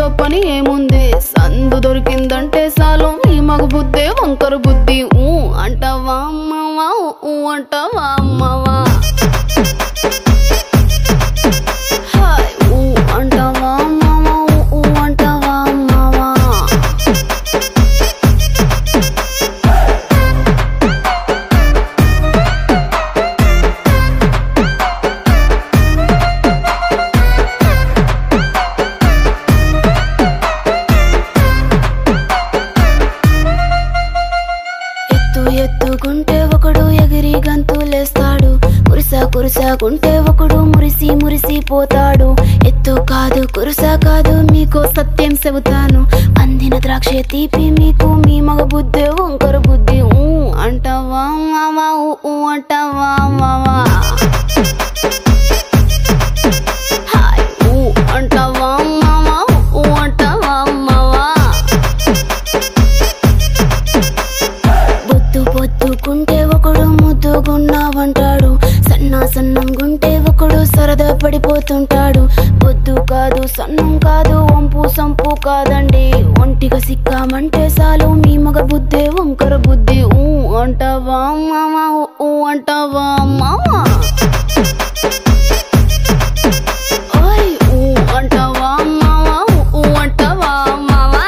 మీతో పని ఏముంది సందు దొరికిందంటే సాలు మీ మగ బుద్ధే వంకర బుద్ధి ఊ అంటావా అమ్మవా ఊ అంటావా అమ్మవా ఎత్తుకుంటే ఒకడు ఎగిరి గంతులేస్తాడు కురుసాకుంటే ఒకడు మురిసి మురిసిపోతాడు ఎత్తు కాదు కురుసా కాదు మీకు సత్యం చెబుతాను అందిన ద్రాక్ష తీపి మీకు మీ మగ బుద్ధి వంకర బుద్ధి ఊ అంటావా మావా ఊ అంటావా మావా ఊ అంటావా మావా ఊ అంటావా మావా పొద్దుకుంటే ఒకడు ముద్దుగున్నావంటాడు సన్నంగుంటే ఒకడు సరదా పడిపోతుంటాడు పొద్దు కాదు సన్నం కాదు వంపు సంపు కాదండి ఒంటిగా సిక్కామంటే చాలు మీ మగ బుద్ధే వంకర బుద్ధి ఊ అంటావా మావా ఊ అంటావా మావా ఊ అంటావా మావా ఊ అంటావా మావా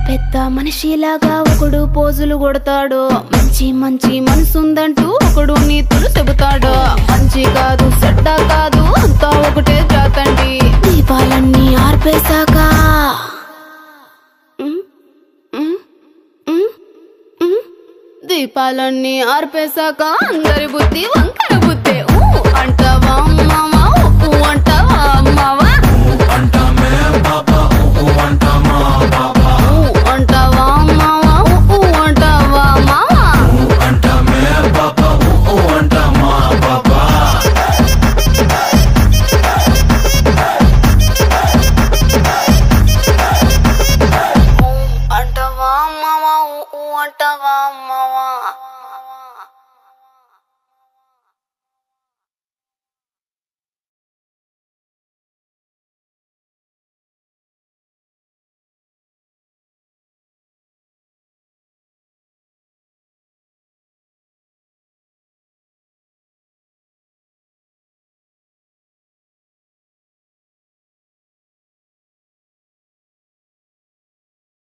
పెద్ద మనిషిలాగా ఒకడు పోజులు కొడతాడు మంచి మంచి మనసుందంటూ ఒకడు నీతులు చెబుతాడు మంచి కాదు చెడ్డ కాదు అంతా ఒకటే జాతండి దీపాలన్నీ ఆర్పేశాక దీపాలన్నీ ఆర్పేశాక అందరి బుద్ధి వంకర బుద్ధి ఊ అంటావా మావా ఊ అంటావా మావా అంటావా మావా ఊ అంటావా మావా